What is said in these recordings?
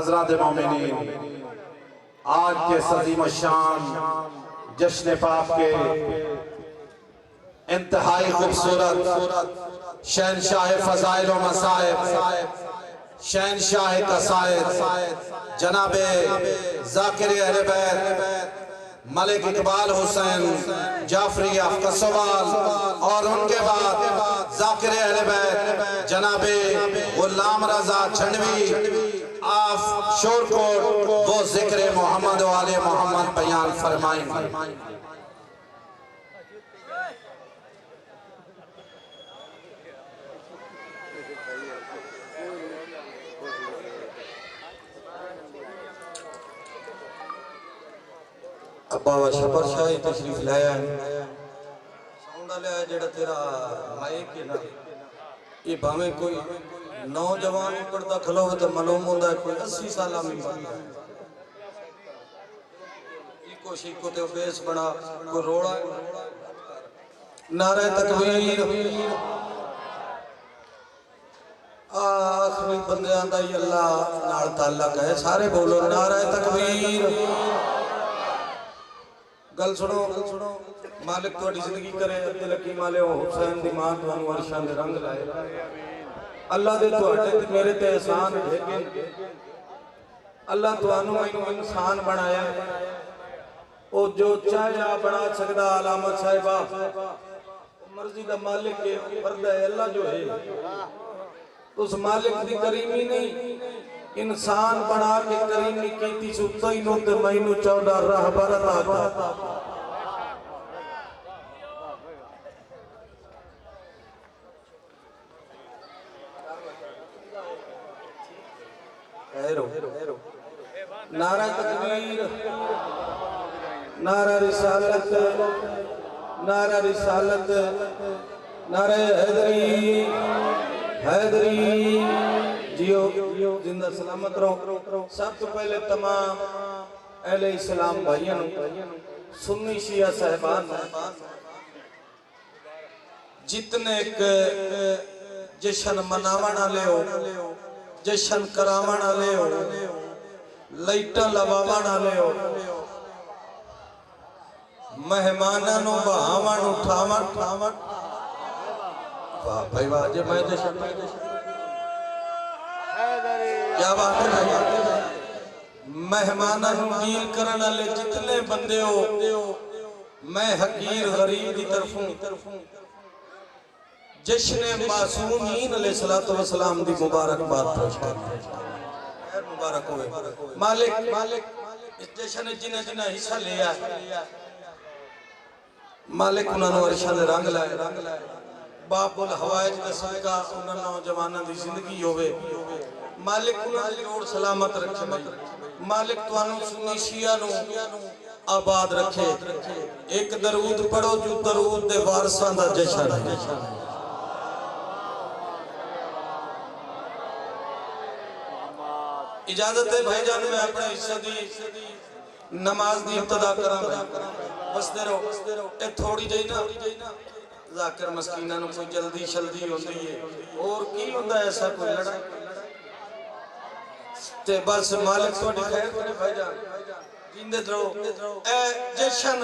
हज़रात मोमिनीन, आज के सदीम शान जश्न पाक के इंतहाई खूबसूरत शहनशाह फ़ज़ाइल व मसाइब, शहनशाह कसाइद जनाबे ज़ाकिर अहले बैत मलिक इकबाल हुसैन जाफरी कस्सवाल और उनके बाद ज़ाकिर अहले बैत जनाबे गुलाम रज़ा झंडवी आप शोरकोट वो जिक्र मोहम्मद वाले मोहम्मद बयान फरमाएंगे। अब्बा व शबर शाही तशरीफ लाया साउंड लिया जेड़ा तेरा माइक है ना ये भावे कोई नौजवान पढ़ता खलोवे तो मालूम होता है कोई 80 साल में कोशिश को ते बेस बना को रोड़ा नारे तकबीर आखिरी बंदे दा ही अल्लाह नाल ताल्लुक है सारे बोलो नारे तकबीर। गल सुनो मालिक थोड़ी जिंदगी करे अब्दुल हकीम वाले हुसैन दी मां तुहानू अर्शां दे रंग लाए अल्लाह दे तुहाडे ते मेरे ते एहसान है अल्लाह तुहानू मैनू इंसान बनाया ओ जो चाहे बना सकदा अलामत साहिबा मर्जी दा मालिक के फर्द है अल्लाह जो है उस मालिक दी करीमी नहीं इंसान बना के करीमी कीती सुत्ता ही नो ते मैनू 14 रहबर अता नारा तकबीर नारा रिसालत नारा रिसालत नारे हैदरी हैदरी जियो जिंदा सलामत रहो। सब तो पहले तमाम अहले इस्लाम भाइयों सुन्नी शिया साहिबान जितने जश्न मनावन वाले हो जश्न करावन वाले हो लाइटा लवावन वाले हो मेहमानों नु बहावन उठावन वाह भाई वाह जे मैं जश्न क्या बात है भाई मेहमानों नु डील करने वाले जितने बंदे हो मैं हकीर गरीब की तरफों जश्न मासूमीन अलैहिस्सलातु वस्सलाम दी मुबारकबाद खैर मुबारक होवे मालिक इस जश्न जिन्हें जिन्हें हिस्सा लिया मालिक उन्होंने अर्शां दे रंग लाए बाबुल हवाइज दा सदका उन्हां नौजवानां दी जिंदगी होवे मालिक उन्हां दी जोड़ सलामत रखे मालिक तुहानू सुन्नी शिया नु आबाद रखे। एक दरूद पढ़ो जो दरूद दे वारसां दा जश्न है। इजाजत है भाईजान मैं अपने हिस्से दी नमाज दी इब्तिदा करा बसते रहो ए थोड़ी जही ना जाकिर मस्कीना नु कोई जल्दी शल्दी होती है और की होंदा ऐसा कोई लड़ा ते बस मालिक थोड़ी खैर करे भाईजान जिंदे रहो ए जश्न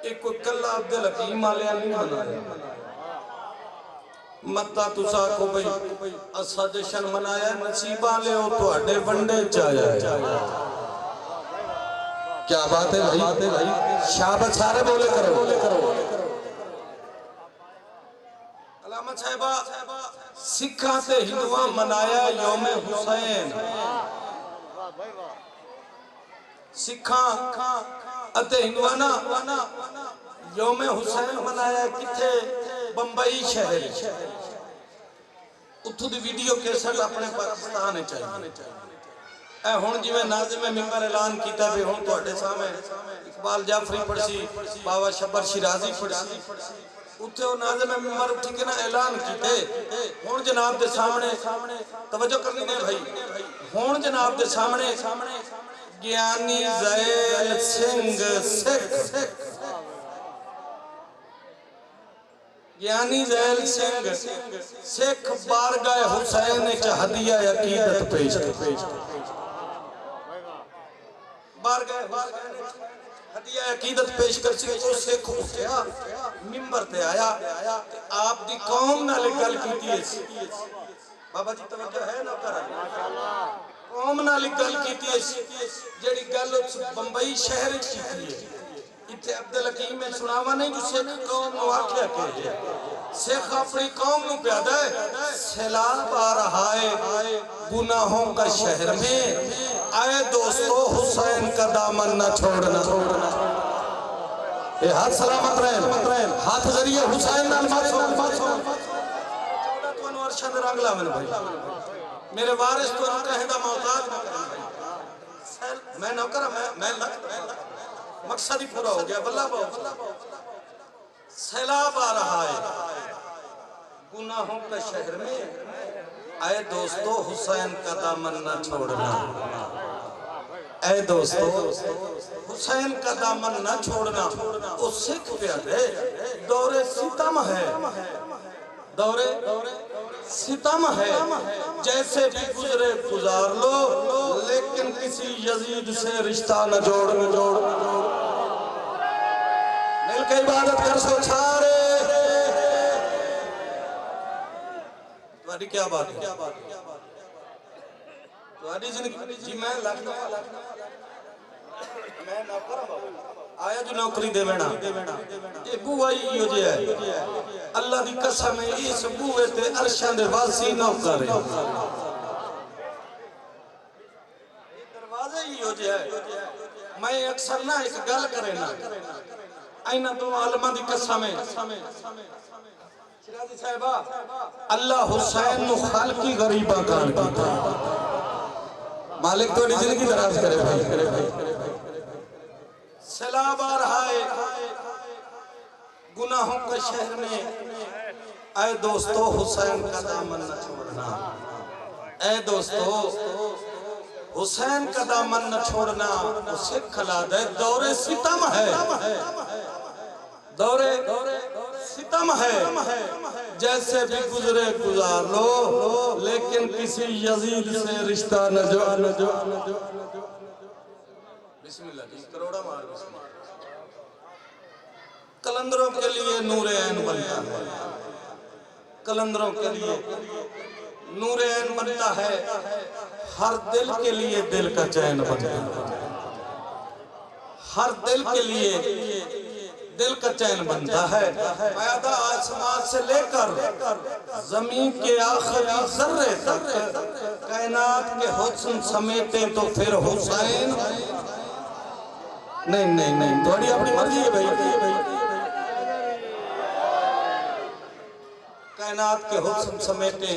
एक कोई कल्ला अब्दुल हकीम वाले नहीं मनाया मत्ता तुसा को भाई असा जश्न मनाया नसीबा ले हो तुहाडे वंडे च आया क्या बात है भाई शाबाश सारे बोले करो अलामत साहिबा सिखा ते हिंदुआ मनाया यौम हुसैन सिखा अते हिंदुआ ना यौम हुसैन मनाया किथे बंबई शहर उथों दी वीडियो कैसेट अपने पाकिस्तान में चाहिए हुण जिवें नाज़िम मिंबर ऐलान कीता भी हुण तुहाडे सामने इकबाल जाफरी पढ़सी बाबा शबर शिराजी पढ़सी उथे ओ नाज़िम मिंबर उठ के ना ऐलान कीते हुण जनाब दे सामने तवज्जो करनी ने भाई हुण जनाब दे सामने ज्ञानी ज़ैल सिंह सिख ज्ञानी जैल सिंह सिख बारगाह हुसैन च हदिया अकीदत पेश बारगाह हदिया अकीदत पेश कर सी ओ सिख उठया मिंबर ते आया आप दी कौम नाल गल कीती है बाबा जी तवज्जो है ना कर कौम नाल गल कीती है जेड़ी गल बंबई शहर च कीती है इत्थे अब्दुल हकीम में सुनावा नहीं जो सिख कौम नु आख्या के सिख अपनी कौम नु प्यादा है सैलाब आ रहा है गुनाहों का शहर में आए दोस्तों हुसैन का दामन न छोड़ना ये हाथ सलामत रहे हाथ जरिए हुसैन नाल मत छोड़ तो अरशद रंगला मैंने भाई मेरे वारिस तो कहदा मोहताज ना करें भाई मैं नौकर मैं मकसद ही पूरा हो गया बल्ला सैलाब आ रहा है गुनाहों के शहर में आए दोस्तों हुसैन का दामन न छोड़ना ऐ दोस्तों हुसैन का दामन न छोड़ना वो सिख प्यादे दौरे सितम है दौरे सितम है जैसे भी गुजरे गुजार लो लेकिन किसी यजीद से रिश्ता न जोड़ मिल के इबादत कर सो सारे तुम्हारी क्या बात है तुम्हारी जिंदगी जी मैं मैं नौकर आया जो नौकरी देवेना ये बुआ ही हो जे अल्लाह दी कसम है इस बुए ते अरशां दे वासी नौकर है दरवाजे ही हो जे मैं अक्सर ना एक गल करे ना आइना तो आलमा दी कसम है शिराजी साहिबा अल्लाह हुसैन नु खालकी गरीबा कान कीता मालिक तोड़ी जिंदगी दराज करे भाई सैलाब आ रहा है गुनाहों के शहर में ऐ दोस्तों हुसैन का दामन न छोड़ना ऐ दोस्तों हुसैन का दामन न छोड़ना उसे खिला दे दौरे सितम है दौरे सितम है जैसे भी गुजरे गुजार लो लेकिन किसी यजीद से रिश्ता न जो बिस्मिल्लाह जी करोड़ा मार कलंदरों के लिए नूरे ऐन बनता है कलंदरों के लिए नूरे ऐन बनता है हर दिल के लिए दिल का चैन बनता है हर दिल के लिए दिल का चैन बनता है पैदा आसमान से लेकर जमीन के आखिरी जर्रे तक कायनात के हुस्न समेटे तो फिर हुसैन नहीं थोड़ी अपनी मर्जी है भाई कायनात के हुस्न समेटे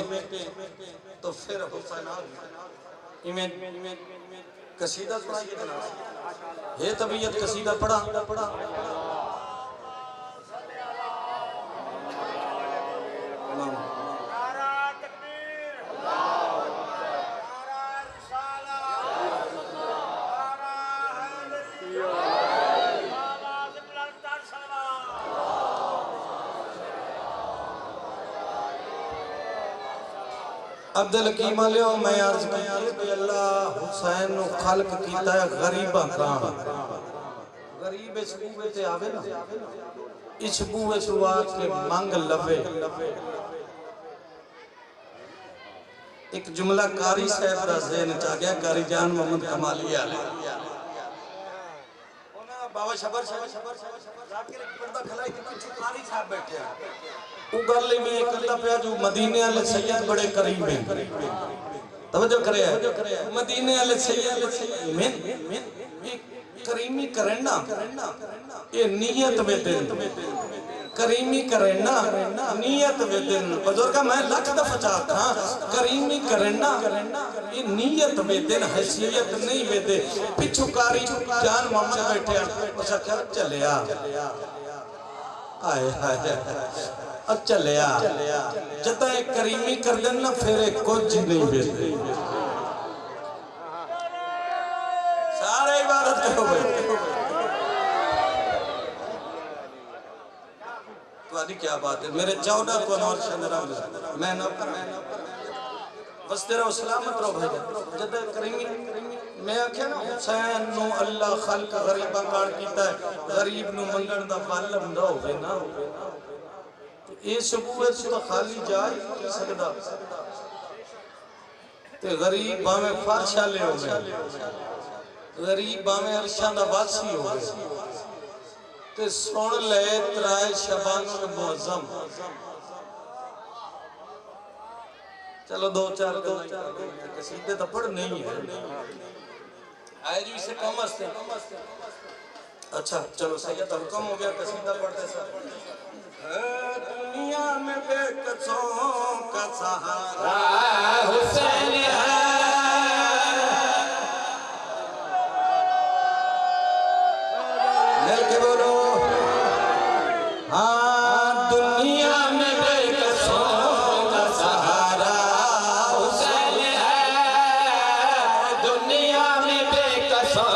तो फिर हुसैन इमें कसीदा सुनाइए जनाब ये तबीयत कसीदा पढ़ा अब्दुल हकीम लियो मैं अर्ज की अल्लाह हुसैन नु खल्क कीता है गरीबा का गरीब इस बूए ते आवे ना इस बूए तो आके मंग लवे एक जुमला कारी साहब दा ज़हन च आ गया कारी जान मोहम्मद कमाली वाले बाबा शबर जाके पर्दा खलाई के पीछे कारी साहब बैठे वो गल में करता पे जो मदीने वाले सैयद बड़े करीब हैं तवज्जो करे मदीने वाले सैयद में करीमी करना ये नियत में दिन करीमी करना नियत में दिन बुजुर्ग मैं लख दफा चाहता करीमी करना ये नियत में दिन हैसियत नहीं वे दे पिछू कारी जान मोहम्मद बैठे उस क्या चलिया आए हाय चलिया जदा करीमी कर देना फिर कुछ नहीं बेचते सारे इबादत करो भाई ਤੁਹਾਡੀ ਕੀ ਬਾਤ ਹੈ ਮੇਰੇ 14 को नौर शंदराम मैं नौकर बसते रहो सलामत रहो भाई जद करेंगे मैं आख्या ना हुसैन नु अल्लाह खल्क गरीबा कान कीता है गरीब नु मंगण दा फल हुंदा होवे ना तो ये सबूत तो खाली जा ही नहीं सकदा ते गरीब भावे फर्शा ले होवे गरीब भावे अरशां दा वासी होवे ते सुन ले त्राए शबानुल मुअज्जम चलो दो चार कसीदे तो पढ़ नहीं है आए जो इसे कम हंसते अच्छा चलो सैयद अब कम हो गया कसीदा पढ़ते सर दुनिया में बेकसों का सहारा हुसैन है मिल के बोलो हाँ दुनिया में बेकसों का सहारा हुसैन है दुनिया में बेकसों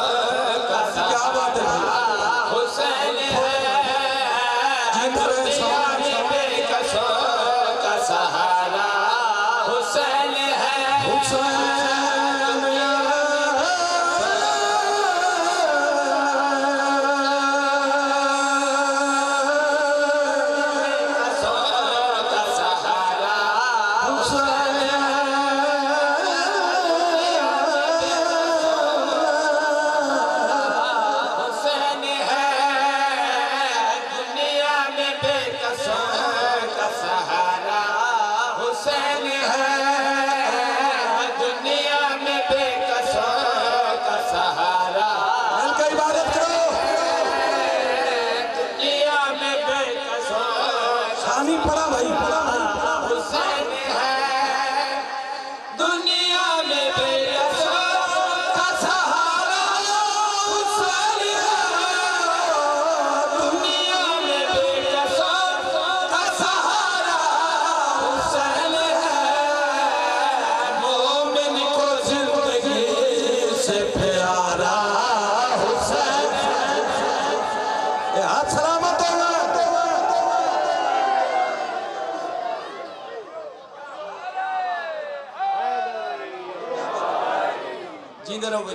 का सहारा हुसैन है दुनिया में बेकसों का सहारा हुसैन है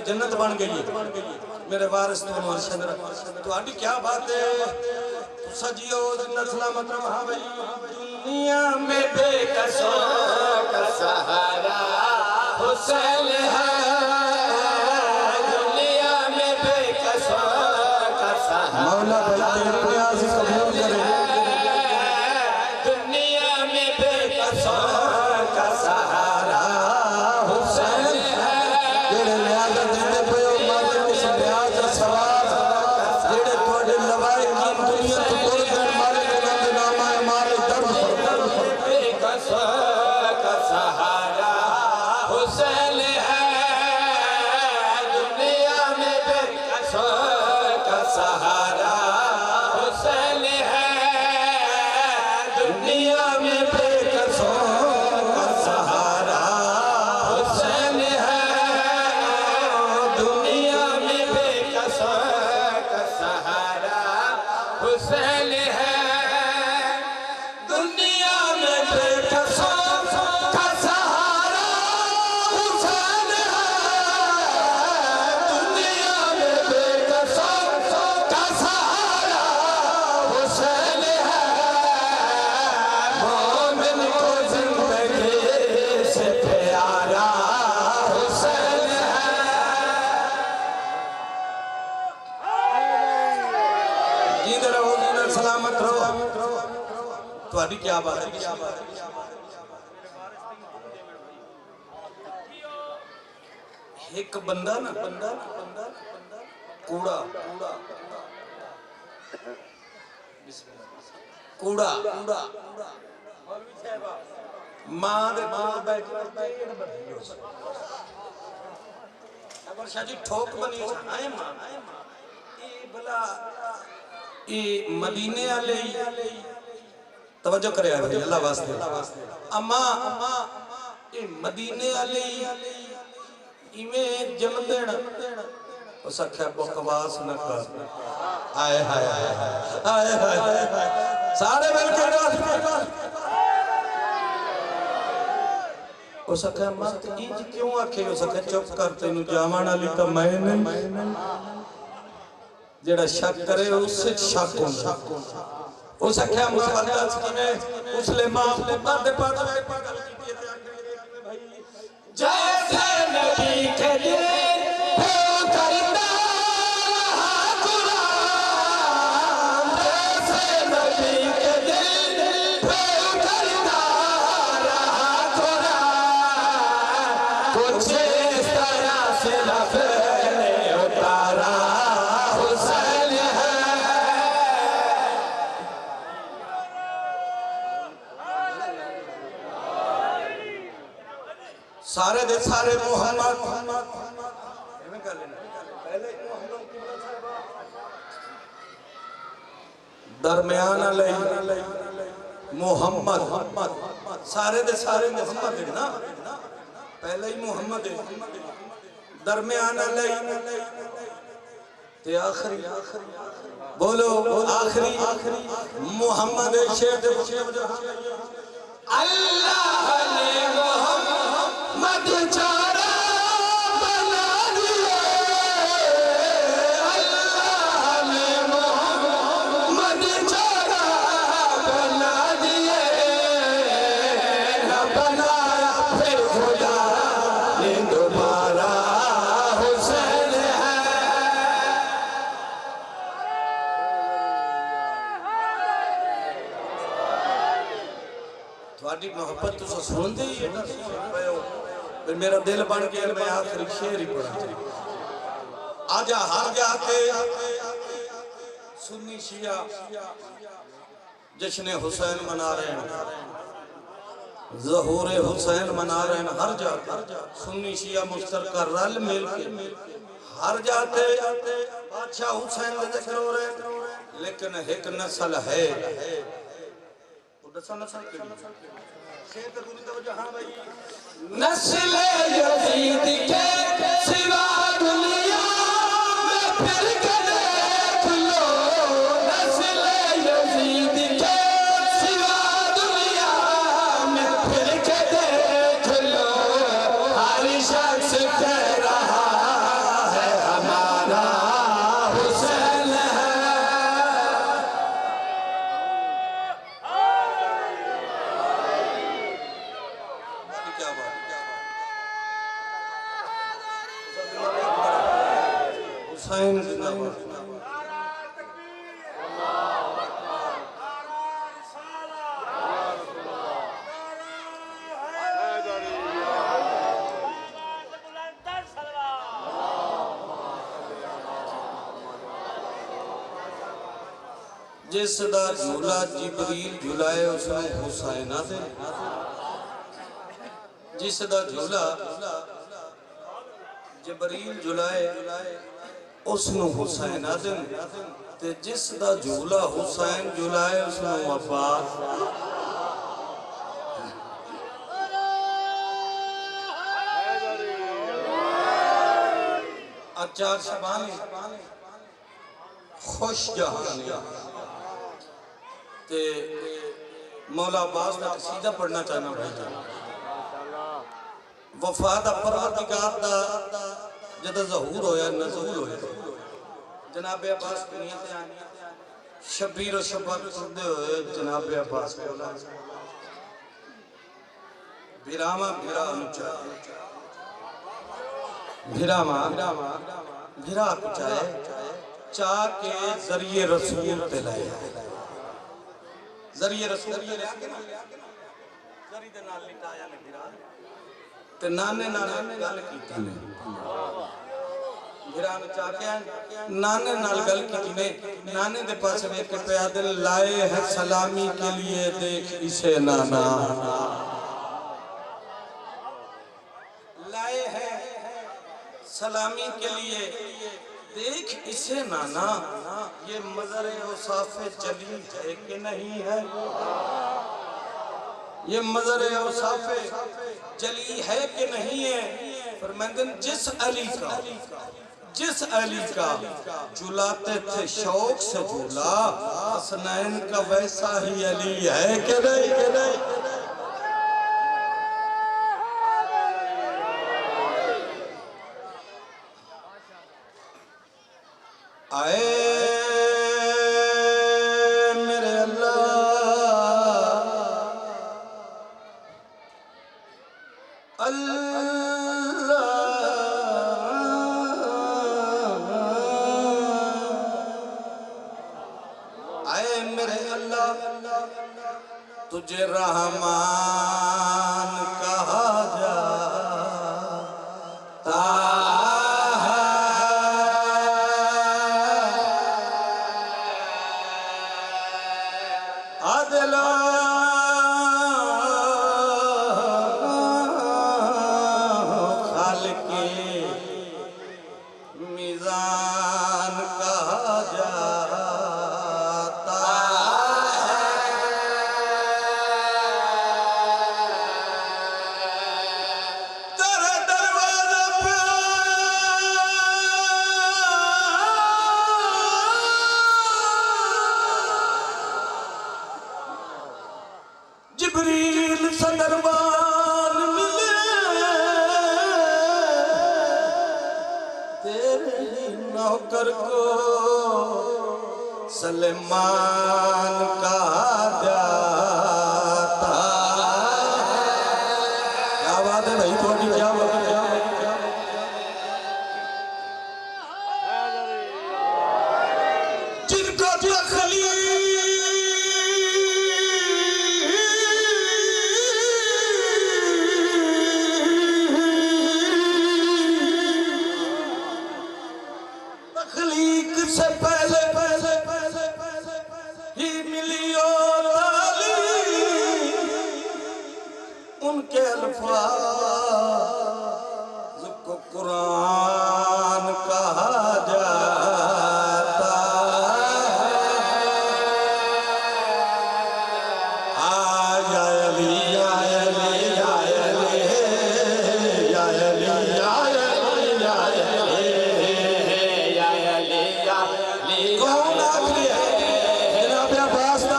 जन्नत बन गई मेरे वारिस तो तुम्हारी क्या बात है सजियो जन्नत सलामत रहा भाई दुनिया में बेकसों का सहारा हुसैन है दुनिया में बेकसों का सहारा मौला भाई तेरे प्रयास कबूल करे दुनिया में बेकसों का सहारा हुसैन है जेड़े लियाज देंदे पयो माते उस लियाज दा सवाब जेड़े तोड़े लवाए की दुनिया तो तोड़ गए मालिक उन्हां दे नाम आए मालिक दर्द बेकसों का सहारा हुसैन है दुनिया में बेकसों का सहारा हुसैन है दुनिया में बेकसों का सहारा हुसैन है दुनिया में बेकसों का सहारा हुसैन है दुनिया में बेकसों का सहारा हुसैन है दुनिया में बेकसों का सहारा हुसैन है मोमिन को जिंदगी से प्यारा हुसैन है जिंदा रहो जिंदा सलामत रहो तुम्हारी क्या बात है एक बंदा ना बंदा कूड़ा कूड़ा कूड़ा मां दे कोल बैठ के वर्षा जी ठोक बनी आए मां ए भला ए मदीने वाले तवज्जो करे भाई अल्लाह वास्ते अम्मा ए मदीने वाले इवें जम देण उस आख्या बकवास न कर आए हाय हाय हाय हाय हाय सारे मिलकर उस आख्या मत इंज क्यों आखे उस आख्या चुप कर तेनू जावन वाली तो मैं नहीं जेड़ा शक करे उससे शक होंदा उस आख्या मां बंदा किने उसले मां पुत्र दे पास गल कीती ते आखे भाई जैसे नबी के दिल हो करता कुरान जैसे नबी के दिल हो करता रहा कुरान कुछ इस तरह से लफ्ज़ उतारा हुसैन है सारे दे सारे मोहम्मद एवें कर लेना पहले मोहम्मद किबला साहब दरमियान अलई मोहम्मद सारे दे सारे मोहम्मद है ना पहले ही मोहम्मद है दरमियान अलई ते आखिरी बोलो आखिरी मोहम्मद शेर दे अल्लाह ने मोहम्मद चारा बना दिए अल्लाह ने मोहम्मद चारा बना दिए न बनाया फिर खुदा ने दोबारा हुसैन है थोड़ी मोहब्बत तो सुनते ही है फिर मेरा दिल बन गया मैं आखिरी शेर ही पढ़ा आजा हर जाके सुन्नी शिया जश्न हुसैन मना रहे हैं ज़हूर हुसैन मना रहे हैं हर जाते सुन्नी शिया मुश्तरका रल मिल के हर जाते बादशाह हुसैन का जिक्र हो रहे लेकिन एक नस्ल है नस्ल यजीद के सिवा दुनिया में फिर के देख लो नस्ल यजीद के सिवा दुनिया में फिर के देख लो हर शख्स कह रहा है हमारा हुसैन है क्या बात हुसैन जिंदाबाद जिस दा झूला जिबरील झुलाए उसने हुसैन आदे जिस दा झूला जिबरील झुलाए उसनु हुसैन आदे ते जिस दा झूला हुसैन झुलाए उसनु अब्बास अचार शबानी खुश जहानी ते मौला अब्बास का सीधा पढ़ना चाहना भाई वफा दा परवरदिगार दा जद ज़हूर होया नज़ूल होया जनाब अब्बास दुनिया ते आए शबीर और शबर पढ़दे होए जनाब अब्बास कोल भिरामा भिरा ऊंचा भिरामा भिरा कुचाए चा के जरिए रसूल ते लाए जरिए रसूल जरी दे नाल लिटाया ने भिरा ते नाने नाने गल कीती ने भिरा ने चाके नाने नाल गल कीती ने नाने दे पास वेख के पे दिल लाए है सलामी के लिए देख इसे नाना लाए है सलामी के लिए देख इसे नाना ये मज़र औसाफ़े जली है कि नहीं है ये मज़र औसाफ़े जली है कि नहीं है फरमाते जिस अली का जिस अली का झुलाते थे शौक से झूला, हसनैन का वैसा ही अली है कि नहीं, कि नहीं? आए मेरे अल्लाह, अल्लाह आए मेरे अल्लाह, तुझे रहमान कहा जाता अदला खालिके मीज़ान कहा जाता तेरे दरवाजे पे जिब्रील सदरबान मिले, तेरे ही नौकर को सलेमान कहा जाता। क्या बात है भाई, थोड़ी क्या बात है, क्या बात है, क्या बात है? जिनको तखलीक से पहले ही मिली और उनके अल्फाज को कुरान कहा जाता। या अली या अली या अली या अली या अली। कौन आखिरी है? जनाब अब्बास का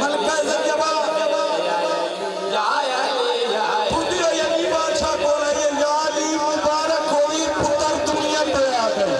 मलका बादशाह बोल रहे मुबारक होगी पुत्र दुनिया पे आ गए।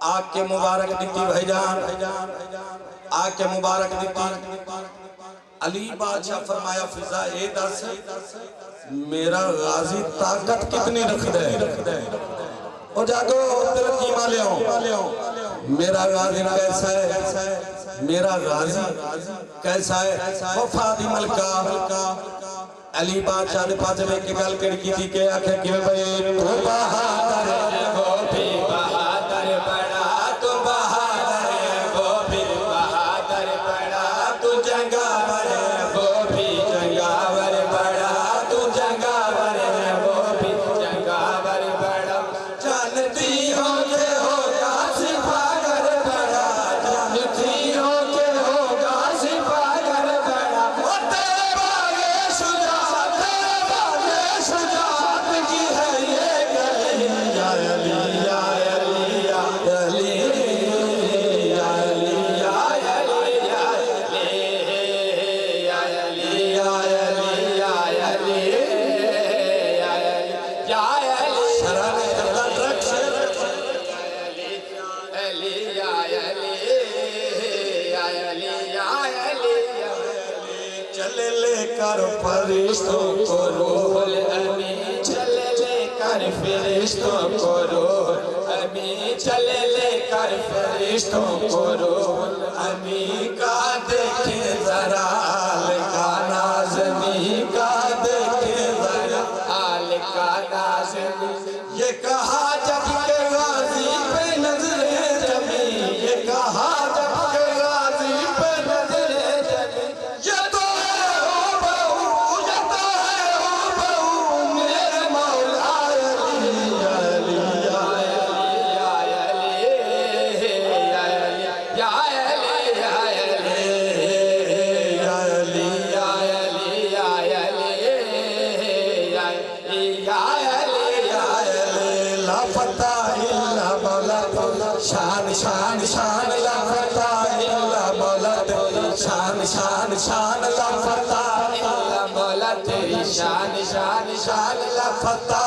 आके मुबारक दीती भाईजान, आके मुबारक दीती। अली बादशाह फरमाया फिजा ए दस मेरा गाजी ताकत कितनी रख दे, ओ जागो दिल कीमा ले आओ। मेरा गाजी कैसा है, मेरा गाजी कैसा है? ओ फातिमा मलका अली बादशाह ने पास में के गल कर की थी के आखे कि भाई तू बहादुर वो भी बहादुर बड़ा, तू बहादुर वो भी बहादुर बड़ा, तू जंगावर वो भी जंगावर बड़ा, तू जंगावर वो भी जंगावर बड़ा। जानती हो के होगा सिपागर बड़ा, जानती हो के होगा सिपागर बड़ा। ओ तेरे बागे शुजात, तेरे बागे शुजात की है ये गली। या अली या अली या अली या अली या अली या अली या अली या अली या अली या अली शराब करता ट्रक से अली या अली या अली या अली चले लेकर फरिश्तों को रूहुल अमी, चले लेकर फरिश्तों को रूहुल अमी, चले लेकर फरिश्तों को रूहुल अमी का देखे जरा आल का नाज़मी का देखे जरा आल का नाज़मी। तेरी शान शान शान लाफता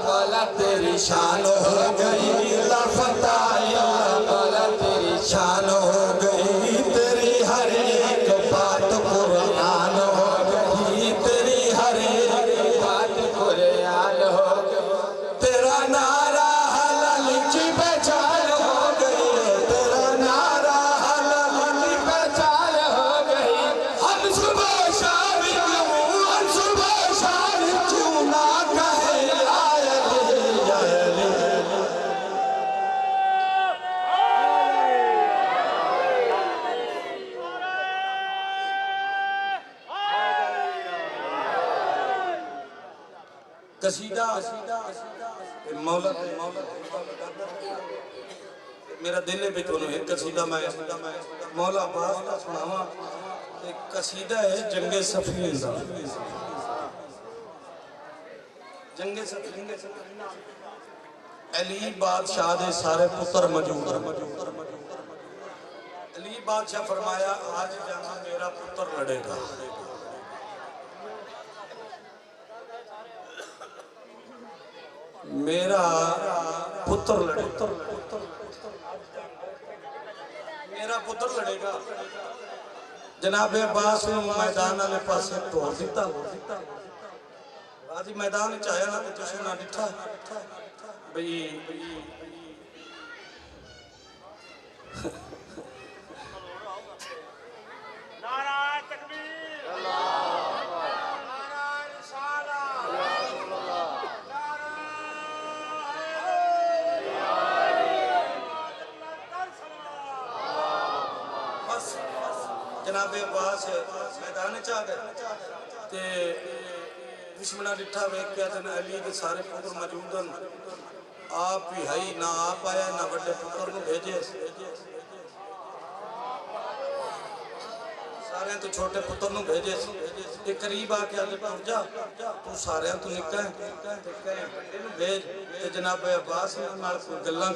मौला तेरी शान हो गई लाफता मौला तेरी शान हो गई तेरी हर एक बात कुरान हो गई तेरी हर एक बात कुरान हो गई तेरा नारा हलाल की पहचान हो गई तेरा नारा हलाल की पहचान हो गई हम सुबह शाम क्यों ना कहे या अली या अली कसीदा मौला मेरा दिल है भी थोड़ा एक कसीदा मैं मौला अब्बास का सुनावा एक कसीदा है जंगे सफीन दा जंगे सफीन अली बादशाह दे सारे पुत्र मौजूद अली बादशाह फरमाया आज जाना मेरा पुत्र लड़ेगा मेरा पुत्र लड़ेगा मेरा पुत्र लड़ेगा जनाबे अब्बास ने मैदान वाले पासे तोड़ दिता बाजी मैदान च आया ना तो तुसी ना डिठा भाई नारायण तकबीर नारायण रिसालत बस जनाबे अब्बास मैदान च आ गए ते दुश्मना डिठा वेख के ते अली के सारे पुत्र मौजूद हैं आप ही है ना आप आया ना बड़े पुत्र को भेजे सारे तो छोटे पुत्र को भेजे ते करीब आके आगे पहुंच जा तू सारे तो निका है ते कहे बड़े नु भेज ते जनाबे अब्बास नाल कोई गल्लां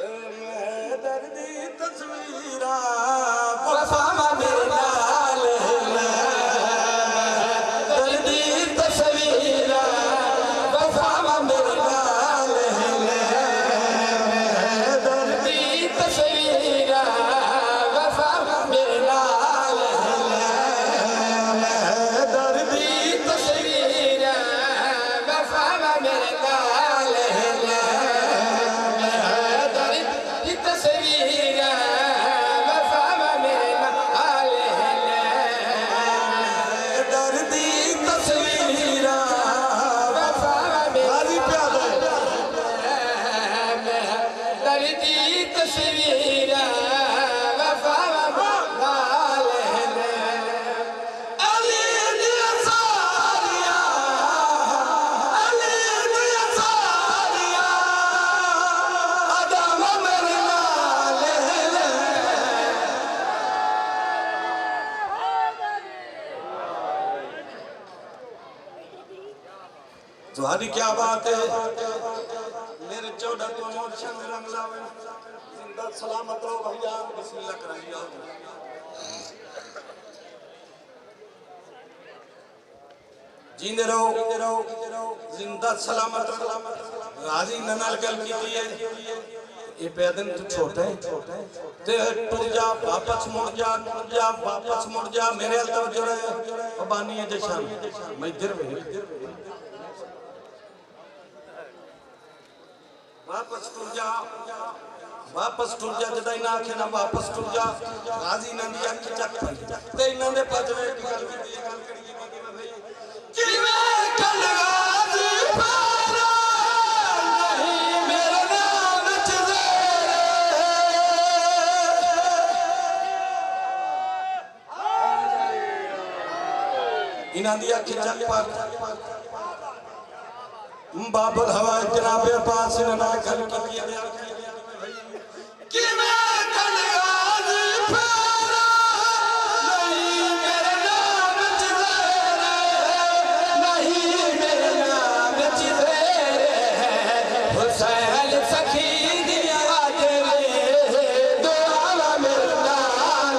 मैं दर्दी तस्वीरा वफा मेरे नाल दर्दी तस्वीरा वफा मेरे नाल दर्दी तस्वीरा वफा मेरे नाल दर्दी तस्वीरा वफा मेरे नाल दर्दी तस्वीरा वफा मेरे नाल दर्दी तस्वीरा वफा मेरे दर्दी तस्वीरा वफा नाल अली दिया सारिया अली दिया सारिया अदम मेरे नाल तुम्हारी क्या बात है मेरे 14 तो मोर संग रंग लावे जिंदा सलामत रहो भैया बिस्मिल्लाह कराइए आओ जींदे रहो जिंदा सलामत रहो गाजी ननाल गल की है ये पैदन तू छोटा है ते टूट जा वापस मुड़ जा वापस मुड़ जा मेरे हल तवज्जो रहे बानी है जशान मैं इधर वे वापस टूट जा जदा इना आखे ना वापस टूट जा गाजी नंदी अख चक ते इना दे पजवे की गल कीती है गल करिए कि भाई किवें कल गाजी पारा नहीं मेरे नाम च इना दी अख चक पर बाबर हवा जनाबे अब्बास ने ना गल कीती है किवें कल गाजी पारा नहीं मेरे नाम च नहीं मेरे नाम च हुसैन सखी दिया तेरे दुआ मेरे नाल